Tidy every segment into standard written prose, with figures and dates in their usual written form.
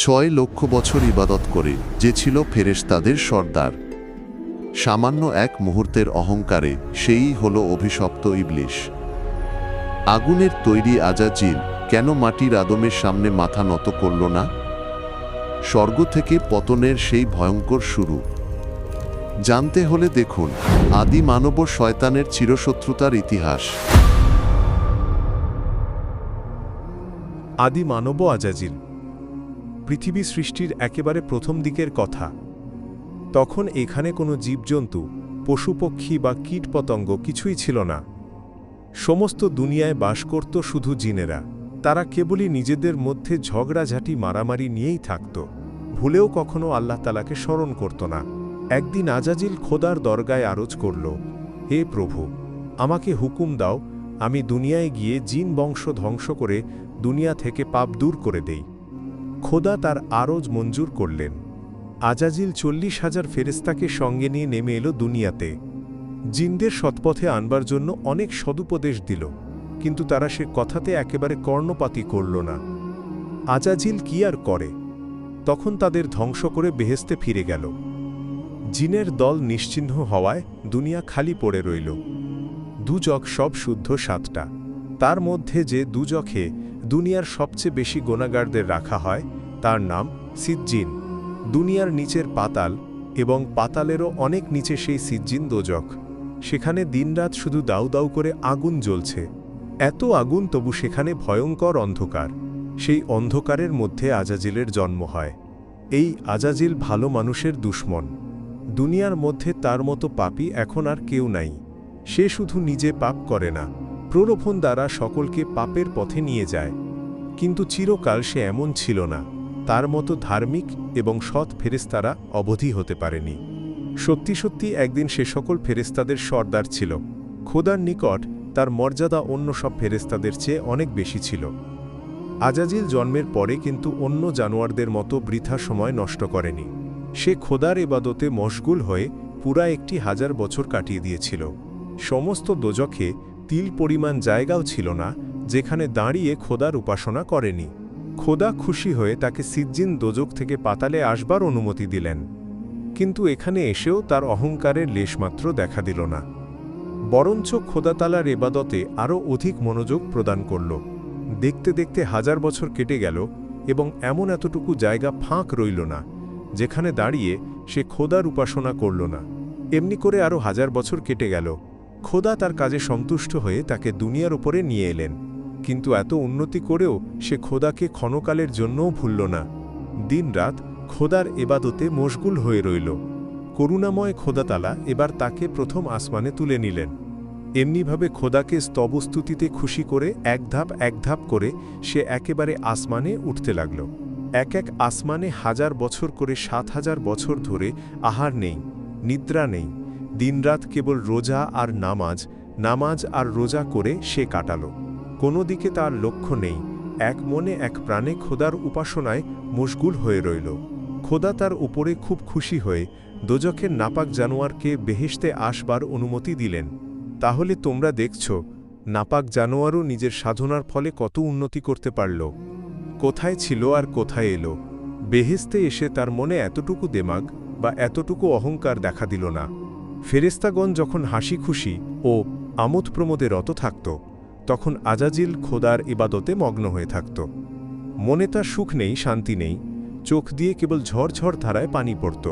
6 লক্ষ বছর ইবাদত করে যে ছিল ফেরেশতাদের সর্দার। সামান্য এক মুহূর্তের অহংকারে সেই হলো অভিশপ্ত ইবলিশ। আগুনের তৈরি আজাজিল কেন মাটির আদমের সামনে মাথা নত করল না? স্বর্গ থেকে পতনের সেই ভয়ঙ্কর শুরু জানতে হলে দেখুন আদি মানব ও শয়তানের চিরশত্রুতার ইতিহাস। আদি মানব আজাজিল পৃথিবী সৃষ্টির একেবারে প্রথম দিকের কথা। তখন এখানে কোনো জীবজন্তু, পশুপক্ষী বা কীটপতঙ্গ কিছুই ছিল না। সমস্ত দুনিয়ায় বাস করত শুধু জিনেরা। তারা কেবলই নিজেদের মধ্যে ঝগড়াঝাঁটি মারামারি নিয়েই থাকত, ভুলেও কখনো আল্লাহ তাআলাকে স্মরণ করত না। একদিন আজাজিল খোদার দরগায় আরজ করল, হে প্রভু, আমাকে হুকুম দাও, আমি দুনিয়ায় গিয়ে জিন বংশ ধ্বংস করে দুনিয়া থেকে পাপ দূর করে দেই। খোদা তার আরজ মঞ্জুর করলেন। আজাজিল 40,000 ফেরেশতাকে সঙ্গে নিয়ে নেমে এলো দুনিয়াতে। জিনদের সৎপথে আনবার জন্য অনেক সদুপদেশ দিল, কিন্তু তারা সে কথাতে একেবারে কর্ণপাতই করল না। আজাজিল কি আর করে? তখন তাদের ধ্বংস করে বেহেশতে ফিরে গেল। জিনের দল নিশ্চিহ্ন হওয়ায় দুনিয়া খালি পড়ে রইল। দুজক সব শুদ্ধ 7টা। তার মধ্যে যে দুজখে দুনিয়ার সবচেয়ে বেশি গুনাহগারদের রাখা হয় তার নাম সিজ্জিন। দুনিয়ার নিচের পাতাল এবং পাতালেরও অনেক নিচে সেই সিজ্জিন দোজখ। সেখানে দিনরাত শুধু দাউ দাউ করে আগুন জ্বলছে। এত আগুন, তবু সেখানে ভয়ঙ্কর অন্ধকার। সেই অন্ধকারের মধ্যে আজাজিলের জন্ম হয়। এই আজাজিল ভালো মানুষের দুশমন। দুনিয়ার মধ্যে তার মতো পাপী এখন আর কেউ নাই। সে শুধু নিজে পাপ করে না, প্রলোভন দ্বারা সকলকে পাপের পথে নিয়ে যায়। কিন্তু চিরকাল সে এমন ছিল না। তার মতো ধার্মিক এবং সৎ ফেরেশতারা অবধি হতে পারেনি। সত্যি সত্যি একদিন সে সকল ফেরেশতাদের সর্দার ছিল। খোদার নিকট তার মর্যাদা অন্য সব ফেরেশতাদের চেয়ে অনেক বেশি ছিল। আজাজিল জন্মের পরে কিন্তু অন্য জানোয়ারদের মতো বৃথা সময় নষ্ট করেনি। সে খোদার ইবাদতে মশগুল হয়ে পুরা 1000 বছর কাটিয়ে দিয়েছিল। সমস্ত দোজখে তিল পরিমাণ জায়গাও ছিল না যেখানে দাঁড়িয়ে খোদার উপাসনা করেনি। খোদা খুশি হয়ে তাকে সিজ্জিন দোজখ থেকে পাতালে আসবার অনুমতি দিলেন। কিন্তু এখানে এসেও তার অহংকারের লেশমাত্র দেখা দিল না, বরঞ্চ খোদা তাআলার ইবাদতে আরও অধিক মনোযোগ প্রদান করল। দেখতে দেখতে 1000 বছর কেটে গেল এবং এমন এতটুকু জায়গা ফাঁক রইল না যেখানে দাঁড়িয়ে সে খোদার উপাসনা করল না। এমনি করে আরও 1000 বছর কেটে গেল। খোদা তার কাজে সন্তুষ্ট হয়ে তাকে দুনিয়ার উপরে নিয়ে এলেন। কিন্তু এত উন্নতি করেও সে খোদাকে ক্ষণকালের জন্যও ভুলল না। দিনরাত খোদার ইবাদতে মশগুল হয়ে রইল। করুণাময় খোদা তাআলা এবার তাকে প্রথম আসমানে তুলে নিলেন। এমনিভাবে খোদাকে স্তবস্তুতিতে খুশি করে এক ধাপ করে সে একেবারে আসমানে উঠতে লাগল। এক আসমানে 1000 বছর করে 7000 বছর ধরে আহার নেই, নিদ্রা নেই। দিনরাত কেবল রোজা আর নামাজ আর রোজা করে সে কাটালো। কোনো দিকে তার লক্ষ্য নেই। এক মনে এক প্রাণে খোদার উপাসনায় মশগুল হয়ে রইল। খোদা তার উপরে খুব খুশি হয়ে দোজখের নাপাক জানোয়ারকে বেহেশতে আসবার অনুমতি দিলেন। তাহলে তোমরা দেখছ নাপাক জানোয়ারও নিজের সাধনার ফলে কত উন্নতি করতে পারল। কোথায় ছিল আর কোথায় এলো। বেহেশতে এসে তার মনে এতটুকু দেমাগ বা এতটুকু অহংকার দেখা দিল না। ফেরেশতাগণ যখন হাসি খুশি ও আমোদ প্রমোদে রত থাকত, তখন আজাজিল খোদার ইবাদতে মগ্ন হয়ে থাকত। মনে তার সুখ নেই, শান্তি নেই। চোখ দিয়ে কেবল ঝরঝর ধারায় পানি পড়ত।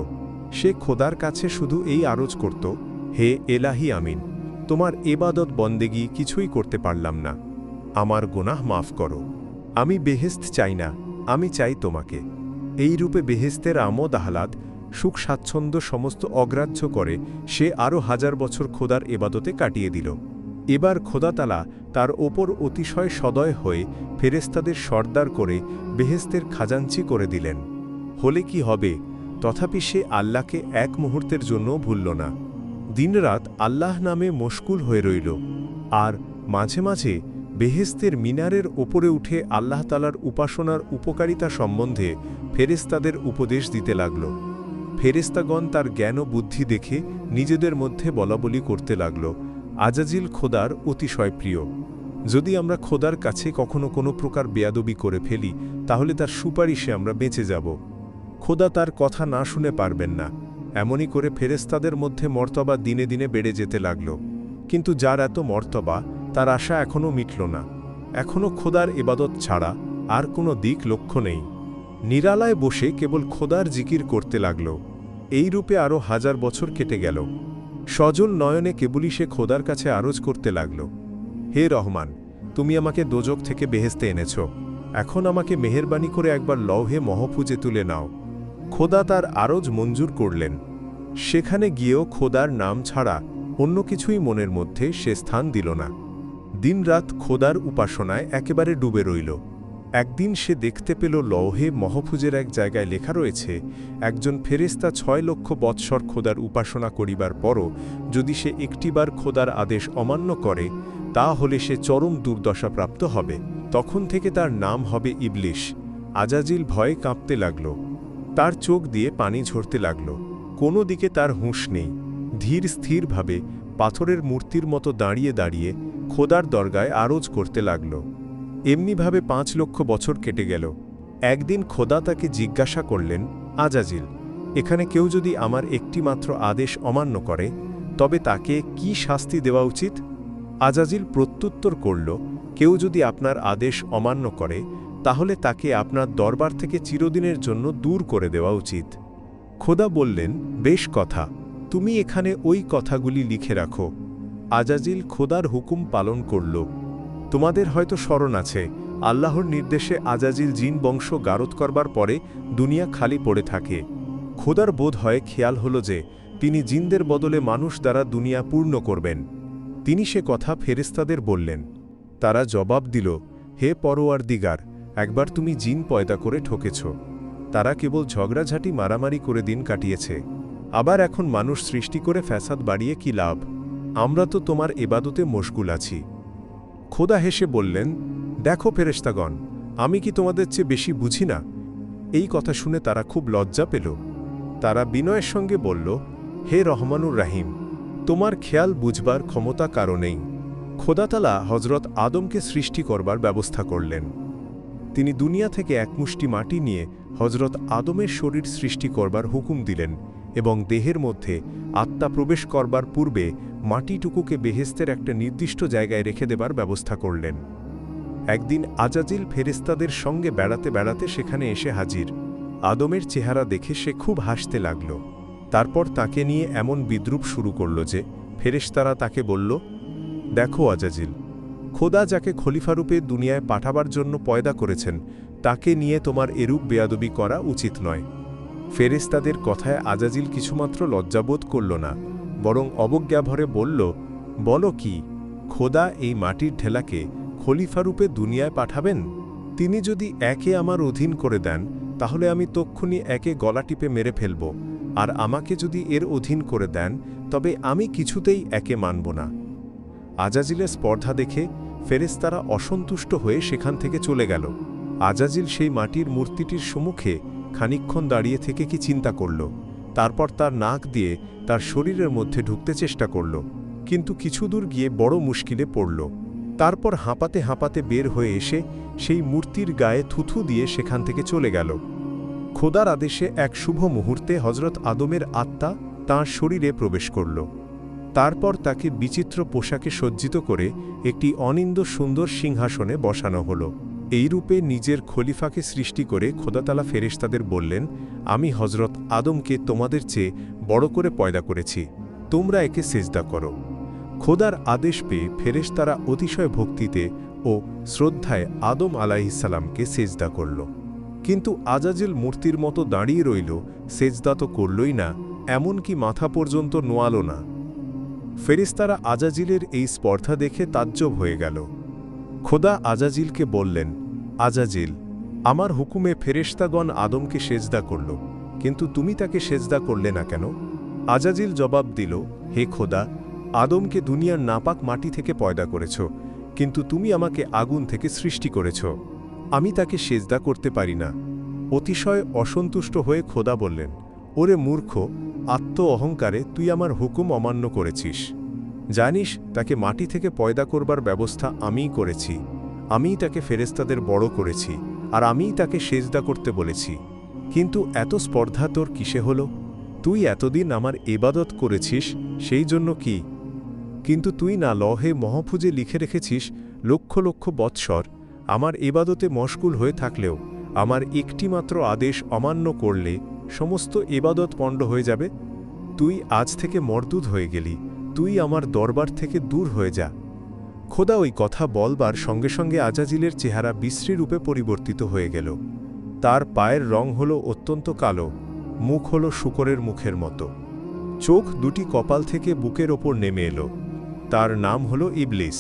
সে খোদার কাছে শুধু এই আরজ করত, হে এলাহি আমিন, তোমার ইবাদত বন্দেগী কিছুই করতে পারলাম না, আমার গুনাহ মাফ করো। আমি বেহেশত চাই না, আমি চাই তোমাকে। এই রূপে বেহেশতের আমোদ আহ্লাদ, সুখ স্বাচ্ছন্দ্য সমস্ত অগ্রাহ্য করে সে আরও 1000 বছর খোদার ইবাদতে কাটিয়ে দিল। এবার খোদা তাআলা তার ওপর অতিশয় সদয় হয়ে ফেরেশতাদের সর্দার করে বেহেশতের খাজাঞ্চি করে দিলেন। হলে কি হবে, তথাপি সে আল্লাহকে এক মুহূর্তের জন্য ভুলল না। দিনরাত আল্লাহ নামে মশগুল হয়ে রইল। আর মাঝে মাঝে বেহেশতের মিনারের ওপরে উঠে আল্লাহ তাআলার উপাসনার উপকারিতা সম্বন্ধে ফেরেশতাদের উপদেশ দিতে লাগল। ফেরেশতাগণ তার জ্ঞান ও বুদ্ধি দেখে নিজেদের মধ্যে বলাবলি করতে লাগল, আজাজিল খোদার অতিশয় প্রিয়। যদি আমরা খোদার কাছে কখনো কোনো প্রকার বেয়াদবি করে ফেলি তাহলে তার সুপারিশে আমরা বেঁচে যাব। খোদা তার কথা না শুনে পারবেন না। এমনই করে ফেরেশতাদের মধ্যে মর্তবা দিনে দিনে বেড়ে যেতে লাগল। কিন্তু যার এত মর্তবা তার আশা এখনও মিটল না। এখনও খোদার ইবাদত ছাড়া আর কোনো দিক লক্ষ্য নেই। নিরালায় বসে কেবল খোদার জিকির করতে লাগল। এই রূপে আরও 1000 বছর কেটে গেল। সজল নয়নে কেবলই সে খোদার কাছে আরজ করতে লাগল, হে রহমান, তুমি আমাকে দোজক থেকে বেহেশতে এনেছ, এখন আমাকে মেহেরবানি করে একবার লৌহে মহফুজে তুলে নাও। খোদা তার আরজ মঞ্জুর করলেন। সেখানে গিয়েও খোদার নাম ছাড়া অন্য কিছুই মনের মধ্যে সে স্থান দিল না। দিনরাত খোদার উপাসনায় একেবারে ডুবে রইল। একদিন সে দেখতে পেল লৌহে মহফুজের এক জায়গায় লেখা রয়েছে, একজন ফেরেশতা 6 লক্ষ বৎসর খোদার উপাসনা করিবার পরও যদি সে একটিবার খোদার আদেশ অমান্য করে তা হলে সে চরম দুর্দশাপ্রাপ্ত হবে। তখন থেকে তার নাম হবে ইবলিশ। আজাজিল ভয়ে কাঁপতে লাগল। তার চোখ দিয়ে পানি ঝরতে লাগল। কোনো দিকে তার হুঁশ নেই। ধীর স্থিরভাবে পাথরের মূর্তির মতো দাঁড়িয়ে দাঁড়িয়ে খোদার দরগায় আরজ করতে লাগল। এমনিভাবে 5 লক্ষ বছর কেটে গেল। একদিন খোদা তাকে জিজ্ঞাসা করলেন, আজাজিল, এখানে কেউ যদি আমার একটিমাত্র আদেশ অমান্য করে তবে তাকে কি শাস্তি দেওয়া উচিত? আজাজিল প্রত্যুত্তর করল, কেউ যদি আপনার আদেশ অমান্য করে তাহলে তাকে আপনার দরবার থেকে চিরদিনের জন্য দূর করে দেওয়া উচিত। খোদা বললেন, বেশ কথা, তুমি এখানে ওই কথাগুলি লিখে রাখো। আজাজিল খোদার হুকুম পালন করল। তোমাদের হয়তো স্মরণ আছে, আল্লাহর নির্দেশে আজাজিল জিন বংশ গারদ করবার পরে দুনিয়া খালি পড়ে থাকে। খোদার বোধ হয় খেয়াল হল যে তিনি জিনদের বদলে মানুষ দ্বারা দুনিয়া পূর্ণ করবেন। তিনি সে কথা ফেরেশতাদের বললেন। তারা জবাব দিল, হে পরওয়ারদিগার, একবার তুমি জিন পয়দা করে ঠকেছ। তারা কেবল ঝগড়াঝাটি মারামারি করে দিন কাটিয়েছে। আবার এখন মানুষ সৃষ্টি করে ফ্যাসাদ বাড়িয়ে কি লাভ? আমরা তো তোমার ইবাদতে মশগুল আছি। খোদা হেসে বললেন, দেখো ফেরেশতাগণ, আমি কি তোমাদের চেয়ে বেশি বুঝি না? এই কথা শুনে তারা খুব লজ্জা পেল। তারা বিনয়ের সঙ্গে বলল, হে রহমানুর রাহিম, তোমার খেয়াল বুঝবার ক্ষমতা কারো নেই। খোদাতালা হজরত আদমকে সৃষ্টি করবার ব্যবস্থা করলেন। তিনি দুনিয়া থেকে এক মুষ্টি মাটি নিয়ে হজরত আদমের শরীর সৃষ্টি করবার হুকুম দিলেন এবং দেহের মধ্যে আত্মা প্রবেশ করবার পূর্বে মাটিটুকুকে বেহেশতের একটা নির্দিষ্ট জায়গায় রেখে দেবার ব্যবস্থা করলেন। একদিন আজাজিল ফেরেশতাদের সঙ্গে বেড়াতে বেড়াতে সেখানে এসে হাজির। আদমের চেহারা দেখে সে খুব হাসতে লাগল। তারপর তাকে নিয়ে এমন বিদ্রূপ শুরু করল যে ফেরেশতারা তাকে বলল, দেখো আজাজিল, খোদা যাকে খলিফারূপে দুনিয়ায় পাঠাবার জন্য পয়দা করেছেন তাকে নিয়ে তোমার এরূপ বেয়াদবি করা উচিত নয়। ফেরেশতাদের কথায় আজাজিল কিছুমাত্র লজ্জাবোধ করল না, বরং অবজ্ঞাভরে বলল, বলো কি, খোদা এই মাটির ঢেলাকে খলিফারূপে দুনিয়ায় পাঠাবেন? তিনি যদি একে আমার অধীন করে দেন তাহলে আমি তক্ষুনি একে গলা টিপে মেরে ফেলব, আর আমাকে যদি এর অধীন করে দেন তবে আমি কিছুতেই একে মানব না। আজাজিলের স্পর্ধা দেখে ফেরেশতারা অসন্তুষ্ট হয়ে সেখান থেকে চলে গেল। আজাজিল সেই মাটির মূর্তিটির সম্মুখে খানিকক্ষণ দাঁড়িয়ে থেকে কি চিন্তা করল। তারপর তার নাক দিয়ে তার শরীরের মধ্যে ঢুকতে চেষ্টা করল, কিন্তু কিছু দূর গিয়ে বড় মুশকিলে পড়ল। তারপর হাঁপাতে হাঁপাতে বের হয়ে এসে সেই মূর্তির গায়ে থুথু দিয়ে সেখান থেকে চলে গেল। খোদার আদেশে এক শুভ মুহূর্তে হজরত আদমের আত্মা তাঁর শরীরে প্রবেশ করল। তারপর তাকে বিচিত্র পোশাকে সজ্জিত করে একটি অনিন্দ সুন্দর সিংহাসনে বসানো হল। এই রূপে নিজের খলিফাকে সৃষ্টি করে খোদাতালা ফেরেশতাদের বললেন, আমি হজরত আদমকে তোমাদের চেয়ে বড় করে পয়দা করেছি, তোমরা একে সেজদা করো। খোদার আদেশ পেয়ে ফেরেশতারা অতিশয় ভক্তিতে ও শ্রদ্ধায় আদম আলাইহিসসালামকে সেজদা করল। কিন্তু আজাজিল মূর্তির মতো দাঁড়িয়ে রইল, সেজদা তো করলই না, এমনকি মাথা পর্যন্ত নোয়াল না। ফেরেশতারা আজাজিলের এই স্পর্ধা দেখে তাজ্জব হয়ে গেল। খোদা আজাজিলকে বললেন, আজাজিল, আমার হুকুমে ফেরেশতাগণ আদমকে সেজদা করল, কিন্তু তুমি তাকে সেজদা করলে না কেন? আজাজিল জবাব দিল, হে খোদা, আদমকে দুনিয়ার নাপাক মাটি থেকে পয়দা করেছ, কিন্তু তুমি আমাকে আগুন থেকে সৃষ্টি করেছ, আমি তাকে সেজদা করতে পারি না। অতিশয় অসন্তুষ্ট হয়ে খোদা বললেন, ওরে মূর্খ, আত্ম অহংকারে তুই আমার হুকুম অমান্য করেছিস। জানিস, তাকে মাটি থেকে পয়দা করবার ব্যবস্থা আমিই করেছি, আমিই তাকে ফেরেশতাদের বড় করেছি, আর আমিই তাকে সেজদা করতে বলেছি। কিন্তু এত স্পর্ধা তোর কিসে হলো? তুই এতদিন আমার ইবাদত করেছিস, সেই জন্য কি? কিন্তু তুই না লহে মহফুজে লিখে রেখেছিস লক্ষ লক্ষ বৎসর আমার ইবাদতে মশগুল হয়ে থাকলেও আমার একটিমাত্র আদেশ অমান্য করলে সমস্ত ইবাদত পণ্ড হয়ে যাবে। তুই আজ থেকে মরদুদ হয়ে গেলি, তুই আমার দরবার থেকে দূর হয়ে যা। খোদা ওই কথা বলবার সঙ্গে সঙ্গে আজাজিলের চেহারা বিশ্রী রূপে পরিবর্তিত হয়ে গেল। তার পায়ের রং হল অত্যন্ত কালো, মুখ হল শূকরের মুখের মতো, চোখ দুটি কপাল থেকে বুকের ওপর নেমে এলো। তার নাম হল ইবলিস।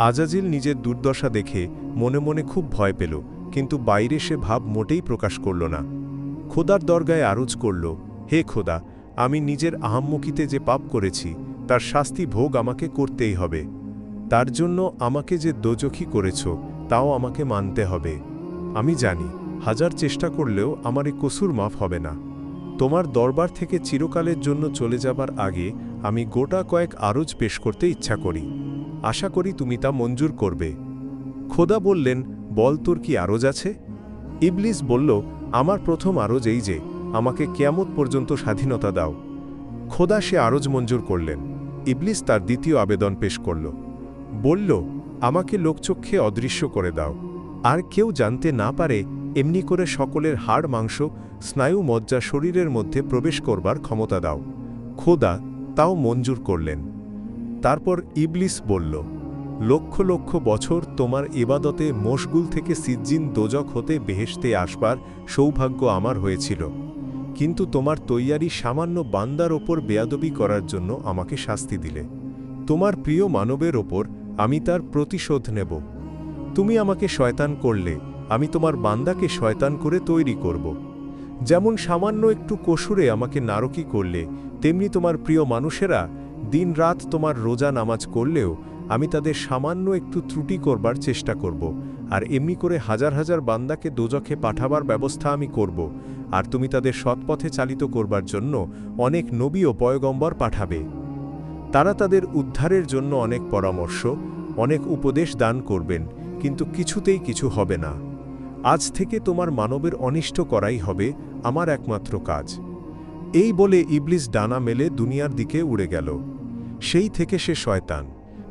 আজাজিল নিজের দুর্দশা দেখে মনে মনে খুব ভয় পেল, কিন্তু বাইরে সে ভাব মোটেই প্রকাশ করল না। খোদার দরগায় আরজ করল, হে খোদা, আমি নিজের আহাম্মকিতে যে পাপ করেছি তার শাস্তি ভোগ আমাকে করতেই হবে। তার জন্য আমাকে যে দোজখী করেছ তাও আমাকে মানতে হবে। আমি জানি হাজার চেষ্টা করলেও আমার এই কসুর মাফ হবে না। তোমার দরবার থেকে চিরকালের জন্য চলে যাবার আগে আমি গোটা কয়েক আরজ পেশ করতে ইচ্ছা করি। আশা করি তুমি তা মঞ্জুর করবে। খোদা বললেন, বল তোর কি আরজ আছে? ইবলিস বলল, আমার প্রথম আরজ এই যে আমাকে কিয়ামত পর্যন্ত স্বাধীনতা দাও। খোদা সে আরজ মঞ্জুর করলেন। ইবলিস তার দ্বিতীয় আবেদন পেশ করল, বলল, আমাকে লোকচক্ষে অদৃশ্য করে দাও, আর কেউ জানতে না পারে এমনি করে সকলের হাড় মাংস স্নায়ু মজ্জা শরীরের মধ্যে প্রবেশ করবার ক্ষমতা দাও। খোদা তাও মঞ্জুর করলেন। তারপর ইবলিস বলল, লক্ষ লক্ষ বছর তোমার ইবাদতে মশগুল থেকে সিজ্জিন দোজক হতে বেহেশতে আসবার সৌভাগ্য আমার হয়েছিল, কিন্তু তোমার তৈয়ারি সামান্য বান্দার ওপর বেয়াদবি করার জন্য আমাকে শাস্তি দিলে। তোমার প্রিয় মানবের ওপর আমি তার প্রতিশোধ নেব। তুমি আমাকে শয়তান করলে, আমি তোমার বান্দাকে শয়তান করে তৈরি করব। যেমন সামান্য একটু কসুরে আমাকে নারকী করলে, তেমনি তোমার প্রিয় মানুষেরা দিন রাত তোমার রোজা নামাজ করলেও আমি তাদের সামান্য একটু ত্রুটি করবার চেষ্টা করব, আর এমনি করে হাজার হাজার বান্দাকে দোজখে পাঠাবার ব্যবস্থা আমি করব, আর তুমি তাদের সৎপথে চালিত করবার জন্য অনেক নবী ও পয়গম্বর পাঠাবে। তারা তাদের উদ্ধারের জন্য অনেক পরামর্শ, অনেক উপদেশ দান করবেন, কিন্তু কিছুতেই কিছু হবে না। আজ থেকে তোমার মানবের অনিষ্ট করাই হবে আমার একমাত্র কাজ। এই বলে ইবলিস ডানা মেলে দুনিয়ার দিকে উড়ে গেল। সেই থেকে সে শয়তান।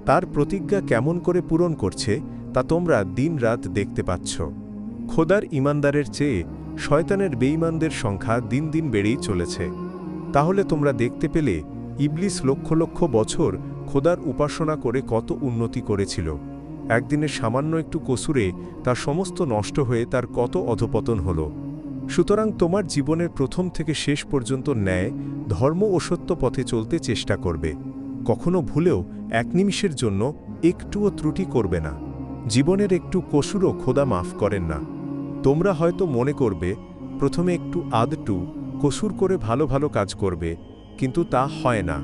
তার প্রতিজ্ঞা কেমন করে পূরণ করছে তা তোমরা দিন রাত দেখতে পাচ্ছ। খোদার ইমানদারের চেয়ে শয়তানের বেঈমানদের সংখ্যা দিন দিন বেড়েই চলেছে। তাহলে তোমরা দেখতে পেলে ইবলিস লক্ষ লক্ষ বছর খোদার উপাসনা করে কত উন্নতি করেছিল। একদিনের সামান্য একটু কসুরে তার সমস্ত নষ্ট হয়ে তার কত অধপতন হল। সুতরাং তোমার জীবনের প্রথম থেকে শেষ পর্যন্ত ন্যায়, ধর্ম ও সত্য পথে চলতে চেষ্টা করবে। কখনো ভুলেও এক নিমিষের জন্য একটুও ত্রুটি করবে না। জীবনের একটু কসুরও খোদা মাফ করেন না। তোমরা হয়তো মনে করবে প্রথমে একটু আধটু কসুর করে ভালো ভালো কাজ করবে, কিন্তু তা হয় না।